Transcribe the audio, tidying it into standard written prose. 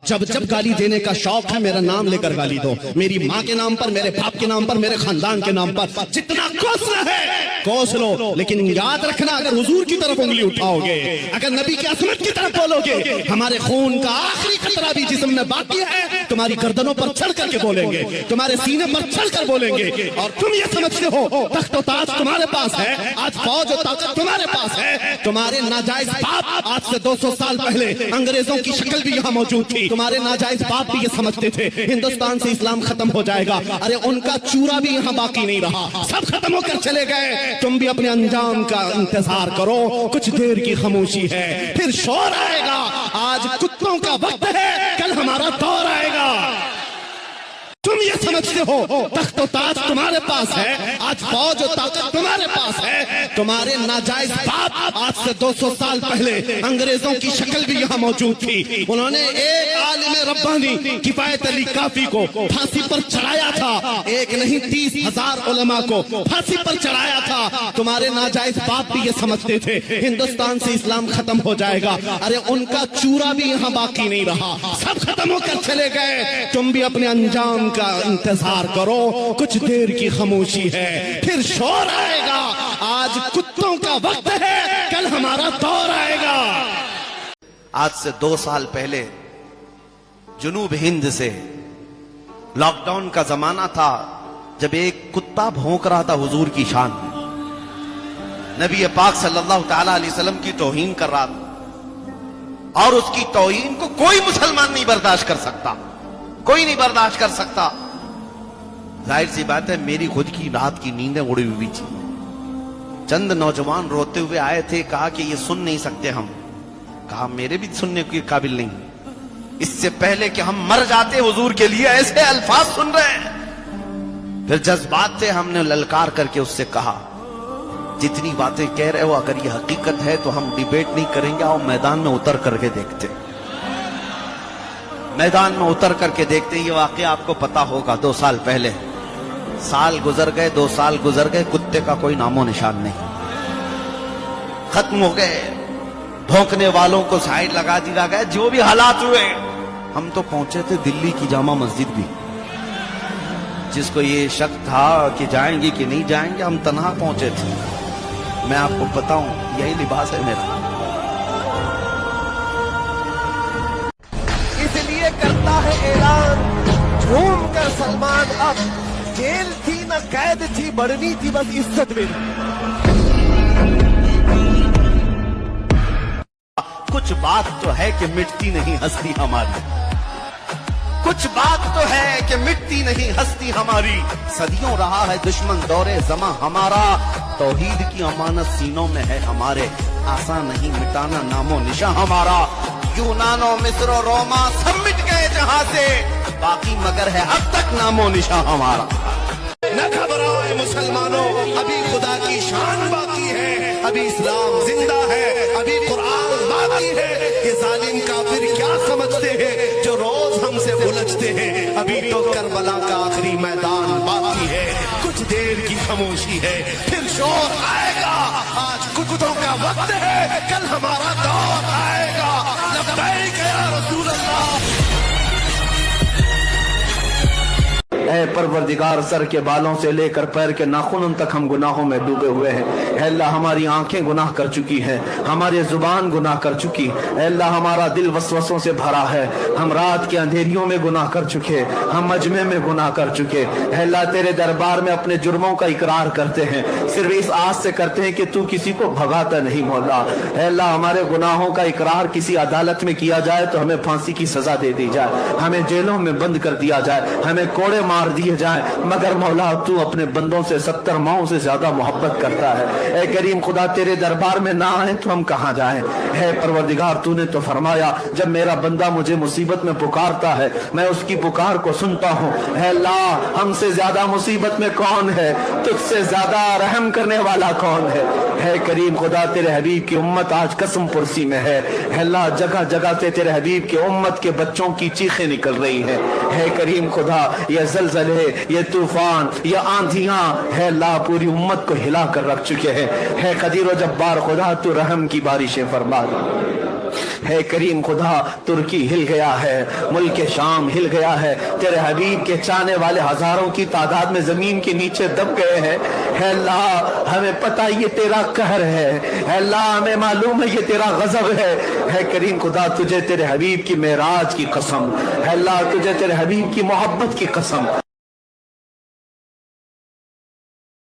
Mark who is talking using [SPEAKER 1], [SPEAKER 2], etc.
[SPEAKER 1] جب جب گالی دینے کا شوق ہے میرا نام لے کر گالی دو، میری ماں کے نام پر، میرے باپ کے نام پر، میرے خاندان کے نام پر جتنا کوسنا ہے کوس لو، لیکن یاد رکھنا اگر حضور کی طرف انگلی اٹھاؤ گے، اگر نبی کی عظمت کی طرف بولو گے، ہمارے خون کا آخری قطرہ بھی جسم میں باقی ہے تمہاری گردنوں پر چڑھ کر کے بولیں گے، تمہارے سینے پر چڑھ کر بولیں گے، اور تم یہ سمجھتے ہو تخت و تاج تمہارے پاس ہے، آج فوج و طاقت تمہارے پاس ہے، تمہارے ناجائز باپ آج سے 200 سال پہلے انگریزوں کی شکل بھی یہاں موجود تھی، تمہارے ناجائز باپ بھی یہ سمجھتے تھے ہندوستان سے اسلام ختم ہو جائے گا، ارے ان کا چورا بھی یہاں باقی نہیں رہا، سب ختم ہو کر چلے گئے، تم بھی اپنے انجام کا انتظار کرو، کچھ دیر کی خاموشی ہے پھر شور آئے گا، آج کتوں کا وقت ہے کل ہمارا دور آئے گا، تم یہ سمجھتے ہو تخت و تاج تمہارے پاس ہے، آج فوج و طاقت تمہارے پاس ہے، تمہارے ناجائز باپ آج سے 200 سال پہلے انگریزوں کی شکل بھی یہاں موجود تھی، انہوں نے ایک عالم ربانی کفایت علی کافی کو پھانسی پر چڑھایا تھا، ایک نہیں 30,000 علماء کو پھانسی پر چڑھایا تھا، تمہارے ناجائز باپ بھی یہ سمجھتے تھے ہندوستان سے اسلام ختم ہو جائے گا، ارے ان کا چورا بھی یہاں باقی نہیں رہا، سب ختم ہو کر چلے گئے، تم بھی اپنے انجام کا انتظار کرو، کچھ دیر کی خاموشی ہے پھر شور آئے گا، آج کتوں کا وقت ہے کل ہمارا دور آئے گا۔
[SPEAKER 2] آج سے 2 سال پہلے جنوب ہند سے لاک ڈاؤن کا زمانہ تھا، جب ایک کتا بھونک رہا تھا حضور کی شان میں، نبی پاک صلی اللہ تعالی علیہ وسلم کی توہین کر رہا تھا، اور اس کی توہین کو کوئی مسلمان نہیں برداشت کر سکتا، کوئی نہیں برداشت کر سکتا۔ ظاہر سی بات ہے میری خود کی رات کی نیندیں اڑی ہوئی تھی، چند نوجوان روتے ہوئے آئے تھے، کہا کہ یہ سن نہیں سکتے ہم، کہا میرے بھی سننے کے قابل نہیں، اس سے پہلے کہ ہم مر جاتے حضور کے لیے ایسے الفاظ سن رہے ہیں۔ پھر جذبات سے ہم نے للکار کر کے اس سے کہا جتنی باتیں کہہ رہے ہو اگر یہ حقیقت ہے تو ہم ڈیبیٹ نہیں کریں گے، اور میدان میں اتر کر کے دیکھتے، میدان میں اتر کر کے دیکھتے۔ یہ واقعہ آپ کو پتا ہوگا 2 سال پہلے، سال گزر گئے، 2 سال گزر گئے، کتے کا کوئی نام و نشان نہیں، ختم ہو گئے، بھونکنے والوں کو سائیڈ لگا دیا گیا، جو بھی حالات ہوئے۔ ہم تو پہنچے تھے دلی کی جامع مسجد بھی، جس کو یہ شک تھا کہ جائیں گے کہ نہیں جائیں گے، ہم تنہا پہنچے تھے۔ میں آپ کو بتاؤں یہی لباس ہے میرا،
[SPEAKER 3] اس لیے کرتا ہے اعلان جھوم کر سلمان، اب جیل تھی نہ قید تھی، بڑھنی تھی بس عزت میں۔
[SPEAKER 2] کچھ بات تو ہے کہ مٹتی نہیں ہستی ہماری، کچھ بات تو ہے کہ مٹتی نہیں ہستی ہماری، صدیوں رہا ہے دشمن دورے زماں ہمارا، توحید کی امانت سینوں میں ہے ہمارے، آسان نہیں مٹانا نام و نشاں ہمارا، یونان و مصر و روما سب مٹ گئے جہاں سے، باقی مگر ہے اب تک نام و نشاں ہمارا۔
[SPEAKER 1] نہ گھبراؤ اے مسلمانوں، ابھی خدا کی شان باقی ہے، ابھی اسلام زندہ ہے، ابھی قرآن باقی ہے، یہ ظالم کافر کیا سمجھتے ہیں جو روز ہم سے الجھتے ہیں، ابھی تو کربلا کا آخری میدان باقی ہے، کچھ دیر کی خاموشی ہے پھر شور آئے گا، آج کتوں کا وقت ہے کل ہمارا دور آئے گا، لبیک یا رسول اللہ۔
[SPEAKER 4] اے پروردگار، سر کے بالوں سے لے کر پیر کے ناخنوں تک ہم گناہوں میں ڈوبے ہوئے ہیں، اے اللہ ہماری آنکھیں گناہ کر چکی ہیں، ہماری زبان گناہ کر چکی، اے اللہ ہمارا دل وسوسوں سے بھرا ہے، ہم رات کے اندھیریوں میں گناہ کر چکے، ہم مجمع میں گناہ کر چکے، اے اللہ تیرے دربار میں اپنے جرموں کا اقرار کرتے ہیں، صرف اس آس سے کرتے ہیں کہ تو کسی کو بھگاتا نہیں مولا، اے اللہ ہمارے گناہوں کا اقرار کسی عدالت میں کیا جائے تو ہمیں پھانسی کی سزا دے دی جائے، ہمیں جیلوں میں بند کر دیا جائے، ہمیں کوڑے مار دیے جائیں، مگر مولا تو اپنے بندوں سے 70 ماؤں سے زیادہ محبت کرتا ہے، اے کریم خدا تیرے دربار میں نہ آئیں تو ہم کہاں جائیں، اے پروردگار تو نے تو فرمایا جب میرا بندہ مجھے مصیبت میں پکارتا ہے میں اس کی پکار کو سنتا ہوں، اے اللہ ہم سے زیادہ مصیبت میں کون ہے، تجھ سے زیادہ رحم کرنے والا کون ہے، اے کریم خدا تیرے حبیب کی امت آج قسم پرسی میں ہے، اے اللہ جگہ جگہ سے تیرے حبیب کے امت کے بچوں کی چیخیں نکل رہی ہیں، اے کریم خدا یہ زلزلے یہ طوفان یہ آندھیاں ہے اللہ پوری امت کو ہلا کر رکھ چکے ہیں، ہے قدیر و جبار خدا تو رحم کی بارشیں فرما دے، ہے کریم خدا ترکی ہل گیا ہے, ملک شام ہل گیا ہے, تیرے حبیب کے چاہنے والے ہزاروں کی تعداد میں زمین کے نیچے دب گئے ہیں. ہے اللہ ہمیں پتہ یہ تیرا قہر ہے, ہے اللہ ہمیں معلوم ہے یہ تیرا غضب ہے کریم خدا تجھے تیرے حبیب کی معراج کی قسم, ہے اللہ تجھے تیرے حبیب کی محبت کی قسم.